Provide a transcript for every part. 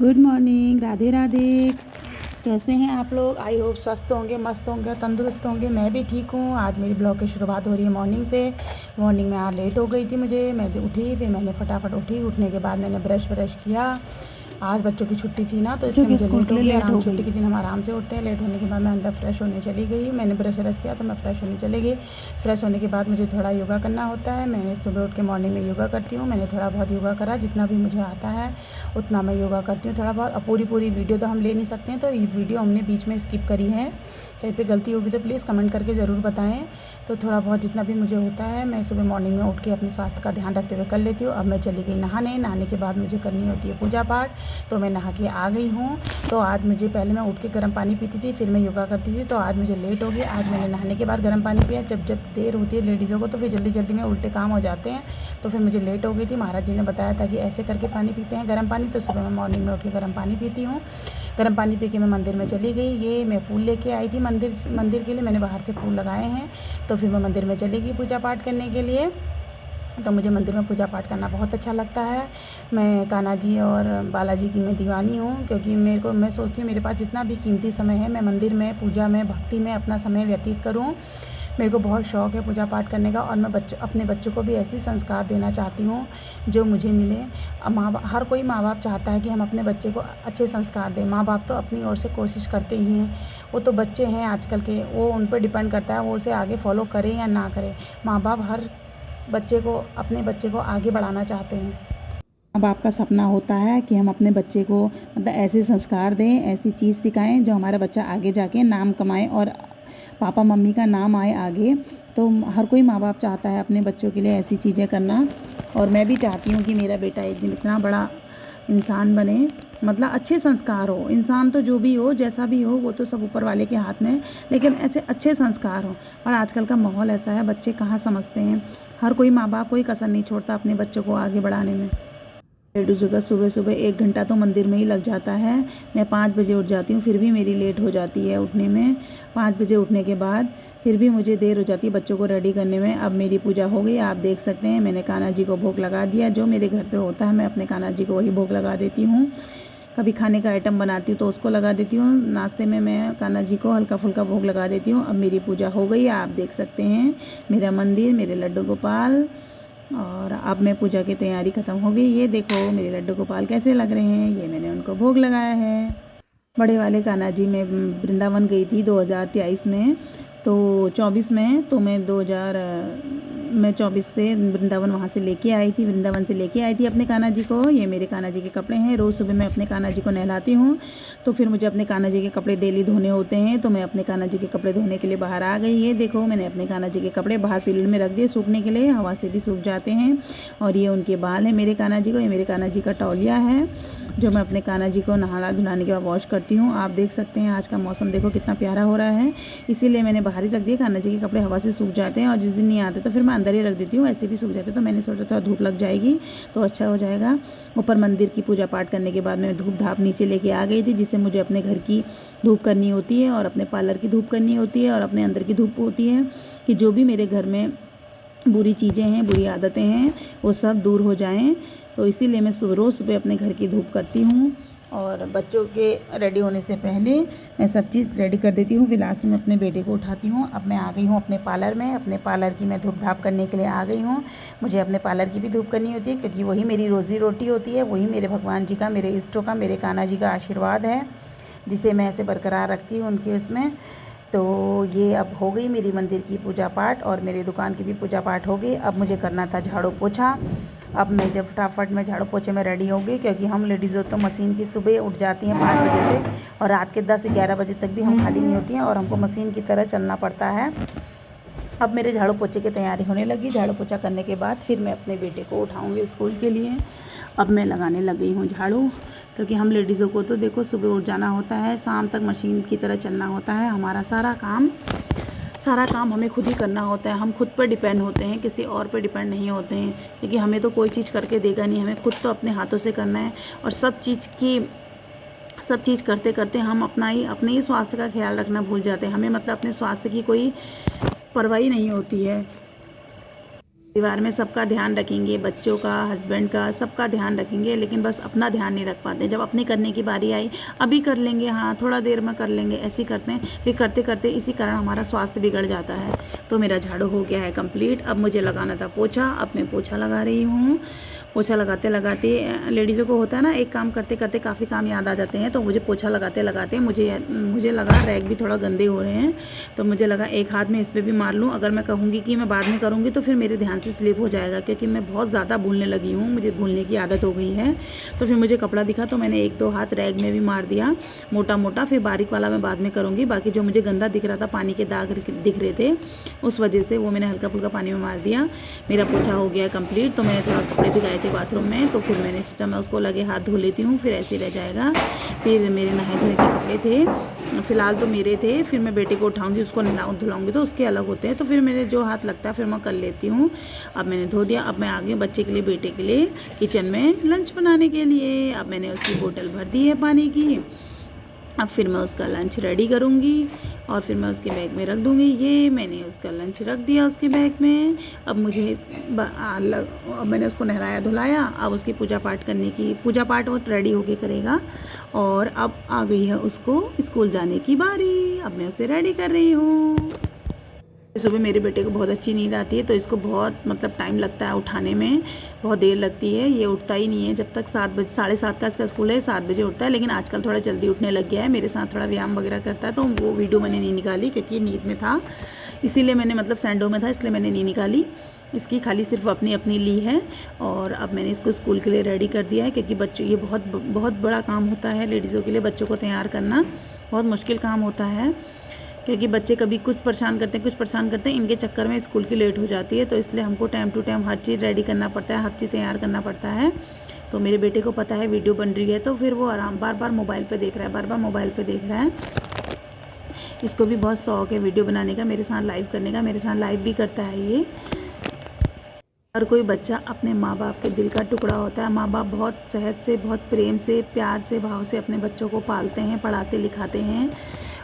Good morning, Radhe Radhe. कैसे हैं आप लोग? आई होप स्वस्थ होंगे, मस्त होंगे, तंदुरुस्त होंगे। मैं भी ठीक हूँ। आज मेरी ब्लॉग की शुरुआत हो रही है मॉर्निंग से। मॉर्निंग में आज लेट हो गई थी मैं उठी, फिर मैंने फटाफट उठने के बाद मैंने ब्रश व्रश किया। आज बच्चों की छुट्टी थी ना, तो इसलिए मुझे लेट हो गई। आराम छुट्टी के दिन हम आराम से उठते हैं। लेट होने के बाद मैं अंदर फ्रेश होने चली गई। मैंने ब्रश व्रश किया तो मैं फ्रेश होने चली गई। फ्रेश होने के बाद मुझे थोड़ा योगा करना होता है। मैंने सुबह उठ के मॉर्निंग में योगा करती हूँ। मैंने थोड़ा बहुत योगा करा, जितना भी मुझे आता है उतना मैं योगा करती हूँ थोड़ा बहुत। अब पूरी वीडियो तो हम ले नहीं सकते हैं, तो ये वीडियो हमने बीच में स्किप करी है। कहीं पे गलती होगी तो प्लीज़ कमेंट करके ज़रूर बताएं। तो थोड़ा बहुत जितना भी मुझे होता है मैं सुबह मॉर्निंग में उठ के अपने स्वास्थ्य का ध्यान रखते हुए कर लेती हूँ। अब मैं चली गई नहाने के बाद मुझे करनी होती है पूजा पाठ। तो मैं नहा के आ गई हूँ। तो आज मुझे पहले मैं उठ के गर्म पानी पीती थी, फिर मैं योगा करती थी, तो आज मुझे लेट हो गई। आज मैंने नहाने के बाद गर्म पानी पिया। जब देर होती है लेडीज़ों को तो फिर जल्दी में उल्टे काम हो जाते हैं, तो फिर मुझे लेट हो गई थी। महाराज जी ने बताया था कि ऐसे करके पानी पीते हैं गर्म पानी, तो सुबह मैं मॉर्निंग में उठ के गर्म पानी पीती हूँ। गर्म पानी पी के मैं मंदिर में चली गई। ये मैं फूल लेके आई थी मंदिर के लिए। मैंने बाहर से फूल लगाए हैं, तो फिर मैं मंदिर में चली गई पूजा पाठ करने के लिए। तो मुझे मंदिर में पूजा पाठ करना बहुत अच्छा लगता है। मैं कान्हा जी और बालाजी की मैं दीवानी हूँ, क्योंकि मैं सोचती हूँ मेरे पास जितना भी कीमती समय है मैं मंदिर में, पूजा में, भक्ति में अपना समय व्यतीत करूँ। मेरे को बहुत शौक़ है पूजा पाठ करने का, और मैं अपने बच्चों को भी ऐसी संस्कार देना चाहती हूँ जो मुझे मिले। हर कोई माँ बाप चाहता है कि हम अपने बच्चे को अच्छे संस्कार दें। माँ बाप तो अपनी ओर से कोशिश करते ही हैं। वो तो बच्चे हैं आजकल के, वो उन पर डिपेंड करता है वो उसे आगे फॉलो करें या ना करें। माँ बाप अपने बच्चे को आगे बढ़ाना चाहते हैं। माँ बाप का सपना होता है कि हम अपने बच्चे को मतलब ऐसे संस्कार दें, ऐसी चीज़ सिखाएं जो हमारा बच्चा आगे जाके नाम कमाए और पापा मम्मी का नाम आए आगे। तो हर कोई माँ बाप चाहता है अपने बच्चों के लिए ऐसी चीज़ें करना, और मैं भी चाहती हूँ कि मेरा बेटा एक दिन इतना बड़ा इंसान बने, मतलब अच्छे संस्कार हो। इंसान तो जो भी हो, जैसा भी हो, वो तो सब ऊपर वाले के हाथ में, लेकिन ऐसे अच्छे संस्कार हो। और आजकल का माहौल ऐसा है, बच्चे कहाँ समझते हैं। हर कोई माँ बाप कोई कसर नहीं छोड़ता अपने बच्चों को आगे बढ़ाने में। लेडीज़ों का सुबह 1 घंटा तो मंदिर में ही लग जाता है। मैं 5 बजे उठ जाती हूँ, फिर भी मेरी लेट हो जाती है उठने में। 5 बजे उठने के बाद फिर भी मुझे देर हो जाती है बच्चों को रेडी करने में। अब मेरी पूजा हो गई, आप देख सकते हैं मैंने कान्हा जी को भोग लगा दिया। जो मेरे घर पे होता है मैं अपने कान्हा जी को वही भोग लगा देती हूँ। कभी खाने का आइटम बनाती हूँ तो उसको लगा देती हूँ। नाश्ते में मैं कान्हा जी को हल्का फुल्का भोग लगा देती हूँ। अब मेरी पूजा हो गई, आप देख सकते हैं मेरा मंदिर, मेरे लड्डू गोपाल। और अब मैं पूजा की तैयारी ख़त्म हो गई। ये देखो मेरे लड्डू गोपाल कैसे लग रहे हैं, ये मैंने उनको भोग लगाया है। बड़े वाले कान्हा जी मैं वृंदावन गई थी 2023 में, तो 24 में, तो मैं 24 से वृंदावन वहाँ से लेके आई थी, वृंदावन से लेके आई थी अपने कान्हा जी को। ये मेरे कान्हा जी के कपड़े हैं। रोज़ सुबह मैं अपने कान्हा जी को नहलाती हूँ, तो फिर मुझे अपने कान्हा जी के कपड़े डेली धोने होते हैं, तो मैं अपने कान्हा जी के कपड़े धोने के लिए बाहर आ गई। ये देखो मैंने अपने कान्हा जी के कपड़े बाहर फील्ड में रख दिए सूखने के लिए, हवा से भी सूख जाते हैं। और ये उनके बाल हैं मेरे कान्हा जी को। ये मेरे कान्हा जी का तौलिया है जो मैं अपने कान्हा जी को नहाना धुलाने के बाद वॉश करती हूँ। आप देख सकते हैं आज का मौसम देखो कितना प्यारा हो रहा है, इसीलिए मैंने बाहर ही रख दिया। कान्हा जी के कपड़े हवा से सूख जाते हैं, और जिस दिन नहीं आते तो फिर मैं अंदर ही रख देती हूँ, ऐसे भी सूख जाते हैं। तो मैंने सोचा था धूप लग जाएगी तो अच्छा हो जाएगा। ऊपर मंदिर की पूजा पाठ करने के बाद मैं धूप धाप नीचे लेके आ गई थी, जिससे मुझे अपने घर की धूप करनी होती है, और अपने पार्लर की धूप करनी होती है, और अपने अंदर की धूप होती है, कि जो भी मेरे घर में बुरी चीज़ें हैं, बुरी आदतें हैं, वो सब दूर हो जाएं। तो इसीलिए मैं रोज़ सुबह अपने घर की धूप करती हूँ। और बच्चों के रेडी होने से पहले मैं सब चीज़ रेडी कर देती हूँ। फिर लास्ट में अपने बेटे को उठाती हूँ। अब मैं आ गई हूँ अपने पार्लर में। अपने पार्लर की मैं धूप धाप करने के लिए आ गई हूँ। मुझे अपने पार्लर की भी धूप करनी होती है, क्योंकि वही मेरी रोज़ी रोटी होती है, वही मेरे भगवान जी का, मेरे इष्टों का, मेरे कान्हा जी का आशीर्वाद है, जिसे मैं ऐसे बरकरार रखती हूँ उनके उसमें। तो ये अब हो गई मेरी मंदिर की पूजा पाठ, और मेरी दुकान की भी पूजा पाठ हो गई। अब मुझे करना था झाड़ू पोछा। अब मैं जब फटाफट में झाड़ू पोछे में रेडी हो गई, क्योंकि हम लेडीज़ों तो मशीन की सुबह उठ जाती हैं 5 बजे से, और रात के 10-11 बजे तक भी हम खाली नहीं होती हैं, और हमको मशीन की तरह चलना पड़ता है। अब मेरे झाड़ू पोछे की तैयारी होने लगी। झाड़ू पोछा करने के बाद फिर मैं अपने बेटे को उठाऊँगी स्कूल के लिए। अब मैं लगाने लग गई हूँ झाड़ू, क्योंकि हम लेडीज़ों को तो देखो सुबह उठ जाना होता है, शाम तक मशीन की तरह चलना होता है। हमारा सारा काम हमें खुद ही करना होता है। हम खुद पर डिपेंड होते हैं, किसी और पर डिपेंड नहीं होते हैं, क्योंकि हमें तो कोई चीज़ करके देगा नहीं, हमें खुद तो अपने हाथों से करना है। और सब चीज़ करते करते हम अपने ही स्वास्थ्य का ख्याल रखना भूल जाते हैं। हमें मतलब अपने स्वास्थ्य की कोई परवाह नहीं होती है। परिवार में सबका ध्यान रखेंगे, बच्चों का, हस्बैंड का, सबका ध्यान रखेंगे, लेकिन बस अपना ध्यान नहीं रख पाते। जब अपनी करने की बारी आई, अभी कर लेंगे, हाँ थोड़ा देर में कर लेंगे, ऐसे ही करते हैं। फिर करते करते इसी कारण हमारा स्वास्थ्य बिगड़ जाता है। तो मेरा झाड़ू हो गया है कंप्लीट। अब मुझे लगाना था पोछा, अब मैं पोछा लगा रही हूँ। पोछा लगाते लगाते लेडीज़ों को होता है ना, एक काम करते करते काफ़ी काम याद आ जाते हैं। तो मुझे पोछा लगाते लगाते मुझे लगा रैक भी थोड़ा गंदे हो रहे हैं, तो मुझे लगा एक हाथ में इस पर भी मार लूँ। अगर मैं कहूँगी कि मैं बाद में करूँगी तो फिर मेरे ध्यान से स्लिप हो जाएगा, क्योंकि मैं बहुत ज़्यादा भूलने लगी हूँ, मुझे भूलने की आदत हो गई है। तो फिर मुझे कपड़ा दिखा तो मैंने 1-2 हाथ रैक में भी मार दिया मोटा मोटा। फिर बारीक वाला मैं बाद में करूँगी। बाकी जो मुझे गंदा दिख रहा था, पानी के दाग दिख रहे थे, उस वजह से वो मैंने हल्का फुल्का पानी में मार दिया। मेरा पोछा हो गया कंप्लीट। तो मैंने थोड़ा कपड़े भिगाए थे बाथरूम में, तो फिर मैंने सोचा मैं उसको लगे हाथ धो लेती हूँ, फिर ऐसे ही रह जाएगा। फिर मेरे नहाए धोए के कपड़े थे, फिलहाल तो मेरे थे। फिर मैं बेटे को उठाऊंगी, उसको नहलाऊँ धुलाऊंगी, तो उसके अलग होते हैं। तो फिर मेरे जो हाथ लगता है फिर मैं कर लेती हूँ। अब मैंने धो दिया। अब मैं आ गई बच्चे के लिए, बेटे के लिए किचन में लंच बनाने के लिए। अब मैंने उसकी बोतल भर दी है पानी की। अब फिर मैं उसका लंच रेडी करूँगी और फिर मैं उसके बैग में रख दूँगी। ये मैंने उसका लंच रख दिया उसके बैग में। अब अब मैंने उसको नहलाया धुलाया। अब उसकी पूजा पाठ करने की, पूजा पाठ वो रेडी होके करेगा। और अब आ गई है उसको स्कूल जाने की बारी। अब मैं उसे रेडी कर रही हूँ। सुबह मेरे बेटे को बहुत अच्छी नींद आती है, तो इसको बहुत टाइम लगता है उठाने में, बहुत देर लगती है। ये उठता ही नहीं है जब तक 7 बजे, 7:30 का इसका स्कूल है, 7 बजे उठता है। लेकिन आजकल थोड़ा जल्दी उठने लग गया है, मेरे साथ थोड़ा व्यायाम वगैरह करता है। तो वो वीडियो मैंने नहीं निकाली क्योंकि नींद में था, इसीलिए मैंने सैंडो में था, इसलिए मैंने नहीं निकाली। इसकी खाली सिर्फ अपनी अपनी ली है। और अब मैंने इसको स्कूल के लिए रेडी कर दिया है, क्योंकि बच्चों, ये बहुत बड़ा काम होता है लेडीज़ों के लिए, बच्चों को तैयार करना बहुत मुश्किल काम होता है। क्योंकि बच्चे कभी कुछ परेशान करते हैं, इनके चक्कर में स्कूल की लेट हो जाती है। तो इसलिए हमको टाइम टू टाइम हर चीज़ रेडी करना पड़ता है, हर चीज़ तैयार करना पड़ता है। तो मेरे बेटे को पता है वीडियो बन रही है, तो फिर वो बार बार मोबाइल पे देख रहा है, इसको भी बहुत शौक है वीडियो बनाने का, मेरे साथ लाइव करने का, मेरे साथ लाइव भी करता है ये। हर कोई बच्चा अपने माँ बाप के दिल का टुकड़ा होता है। माँ बाप बहुत सेहत से, बहुत प्रेम से, प्यार से, भाव से अपने बच्चों को पालते हैं, पढ़ाते लिखाते हैं।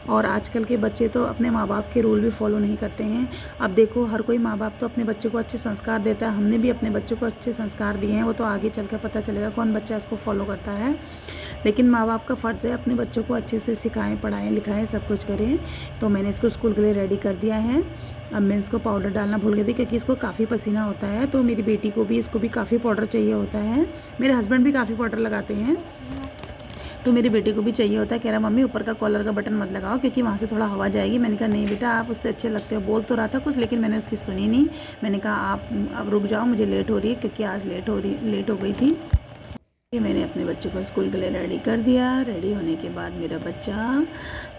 और आजकल के बच्चे तो अपने माँ बाप के रूल भी फॉलो नहीं करते हैं। अब देखो, हर कोई माँ बाप तो अपने बच्चों को अच्छे संस्कार देता है, हमने भी अपने बच्चों को अच्छे संस्कार दिए हैं। वो तो आगे चल कर पता चलेगा कौन बच्चा इसको फॉलो करता है। लेकिन माँ बाप का फ़र्ज़ है अपने बच्चों को अच्छे से सिखाएं, पढ़ाएं, लिखाएं, सब कुछ करें। तो मैंने इसको स्कूल के लिए रेडी कर दिया है। अब मैं इसको पाउडर डालना भूल गई थी, क्योंकि इसको काफ़ी पसीना होता है। तो मेरी बेटी को भी, इसको भी काफ़ी पाउडर चाहिए होता है। मेरे हस्बैंड भी काफ़ी पाउडर लगाते हैं, तो मेरे बेटे को भी चाहिए होता है। कह रहा मम्मी ऊपर का कॉलर का बटन मत लगाओ, क्योंकि वहाँ से थोड़ा हवा जाएगी। मैंने कहा नहीं बेटा, आप उससे अच्छे लगते हो। बोल तो रहा था कुछ, लेकिन मैंने उसकी सुनी नहीं। मैंने कहा आप अब रुक जाओ, मुझे लेट हो रही है, क्योंकि आज लेट हो गई थी। ये मैंने अपने बच्चे को स्कूल के लिए रेडी कर दिया। रेडी होने के बाद मेरा बच्चा,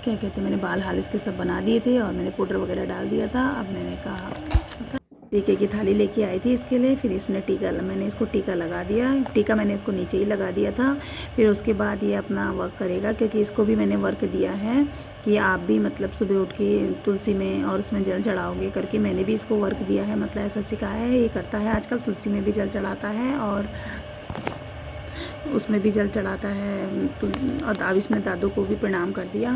क्या कहते हैं, मैंने बाल हाल इसके सब बना दिए थे और मैंने पाउडर वगैरह डाल दिया था। अब मैंने कहा टीके की थाली लेके आई थी इसके लिए, फिर इसने मैंने इसको टीका लगा दिया। टीका मैंने इसको नीचे ही लगा दिया था। फिर उसके बाद ये अपना वर्क करेगा, क्योंकि इसको भी मैंने वर्क दिया है कि आप भी सुबह उठ के तुलसी में और उसमें जल चढ़ाओगे करके, मैंने भी इसको वर्क दिया है, ऐसा सिखाया है। ये करता है आजकल, तुलसी में भी जल चढ़ाता है और उसमें भी जल चढ़ाता है। और अब इसने दादू को भी प्रणाम कर दिया।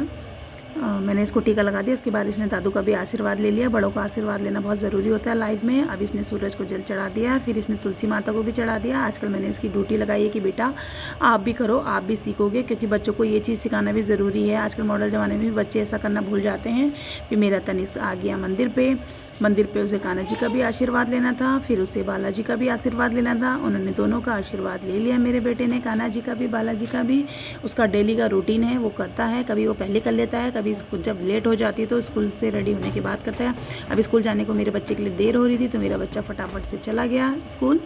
मैंने इसको टीका लगा दिया। उसके बाद इसने दादू का भी आशीर्वाद ले लिया। बड़ों का आशीर्वाद लेना बहुत ज़रूरी होता है लाइफ में। अब इसने सूरज को जल चढ़ा दिया, फिर इसने तुलसी माता को भी चढ़ा दिया। आजकल मैंने इसकी ड्यूटी लगाई है कि बेटा आप भी करो, आप भी सीखोगे, क्योंकि बच्चों को ये चीज़ सिखाना भी ज़रूरी है। आजकल मॉडल ज़माने में भी बच्चे ऐसा करना भूल जाते हैं। फिर मेरा तनिष्क आ गया मंदिर पे उसे कान्हा जी का भी आशीर्वाद लेना था, फिर उसे बालाजी का भी आशीर्वाद लेना था। उन्होंने दोनों का आशीर्वाद ले लिया मेरे बेटे ने, कान्हा जी का भी, बालाजी का भी। उसका डेली का रूटीन है, वो करता है। कभी वो पहले कर लेता है, कभी इसको जब लेट हो जाती है तो स्कूल से रेडी होने के बाद करता है। अब स्कूल जाने को मेरे बच्चे के लिए देर हो रही थी, तो मेरा बच्चा फटाफट से चला गया स्कूल।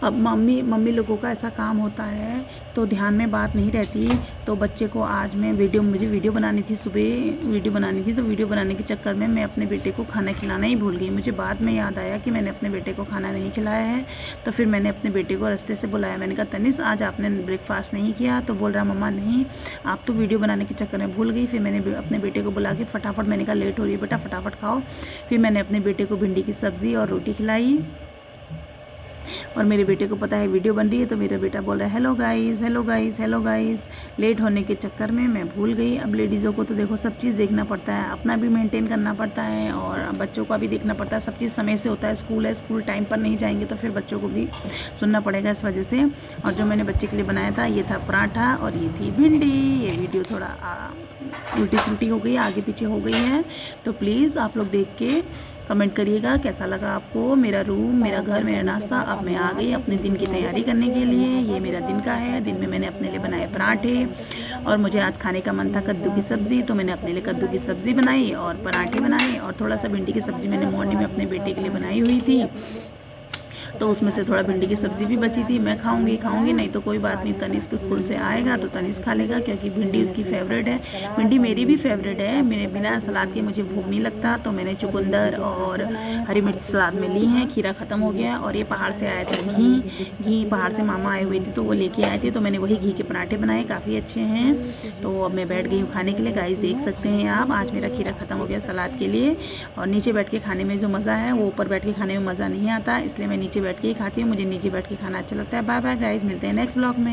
अब मम्मी लोगों का ऐसा काम होता है, तो ध्यान में बात नहीं रहती। तो बच्चे को आज मुझे वीडियो बनानी थी, सुबह वीडियो बनानी थी। तो वीडियो बनाने के चक्कर में मैं अपने बेटे को खाना खिलाना ही भूल गई। मुझे बाद में याद आया कि मैंने अपने बेटे को खाना नहीं खिलाया है। तो फिर मैंने अपने बेटे को रास्ते से बुलाया। मैंने कहा तनिष्क, आज आपने ब्रेकफास्ट नहीं किया? तो बोल रहा मम्मा नहीं, आप तो वीडियो बनाने के चक्कर में भूल गई। फिर मैंने अपने बेटे को बुला के फटाफट, मैंने कहा लेट हो रही है बेटा, फटाफट खाओ। फिर मैंने अपने बेटे को भिंडी की सब्ज़ी और रोटी खिलाई। और मेरे बेटे को पता है वीडियो बन रही है, तो मेरा बेटा बोल रहा है hello guys hello guys hello guys. Late होने के चक्कर में मैं भूल गई। अब लेडीज़ों को तो देखो सब चीज़ देखना पड़ता है, अपना भी मेंटेन करना पड़ता है और बच्चों का भी देखना पड़ता है। सब चीज़ समय से होता है, स्कूल है, स्कूल टाइम पर नहीं जाएंगे तो फिर बच्चों को भी सुनना पड़ेगा इस वजह से। और जो मैंने बच्चे के लिए बनाया था ये था पराठा और ये थी भिंडी। ये वीडियो थोड़ा उल्टी सुल्टी हो गई, आगे पीछे हो गई है, तो प्लीज़ आप लोग देख के कमेंट करिएगा कैसा लगा आपको। मेरा रूम, मेरा घर, मेरा नाश्ता। अब मैं आ गई अपने दिन की तैयारी करने के लिए। ये मेरा दिन का है। दिन में मैंने अपने लिए बनाए पराठे और मुझे आज खाने का मन था कद्दू की सब्ज़ी, तो मैंने अपने लिए कद्दू की सब्ज़ी बनाई और पराठे बनाए और थोड़ा सा भिंडी की सब्ज़ी मैंने मॉर्निंग में अपने बेटे के लिए बनाई हुई थी, तो उसमें से थोड़ा भिंडी की सब्ज़ी भी बची थी। मैं खाऊंगी नहीं तो कोई बात नहीं, तनिष्क स्कूल से आएगा तो तनिष्क खा लेगा, क्योंकि भिंडी उसकी फेवरेट है। भिंडी मेरी भी फेवरेट है। मैंने बिना सलाद के मुझे भूख नहीं लगता, तो मैंने चुकंदर और हरी मिर्च सलाद में ली हैं। खीरा ख़त्म हो गया और ये पहाड़ से आया था घी पहाड़ से मामा आए हुए थे तो वो लेके आए थे, तो मैंने वही घी के पराठे बनाए, काफ़ी अच्छे हैं। तो अब मैं बैठ गई हूँ खाने के लिए। गाइस देख सकते हैं आप, आज मेरा खीरा ख़त्म हो गया सलाद के लिए। और नीचे बैठ के खाने में जो मज़ा है वो ऊपर बैठ के खाने में मज़ा नहीं आता, इसलिए मैं नीचे बैठ के ही खाती हूँ। मुझे नीचे बैठ के खाना अच्छा लगता है। बाय बाय गाइस, मिलते हैं नेक्स्ट ब्लॉग में।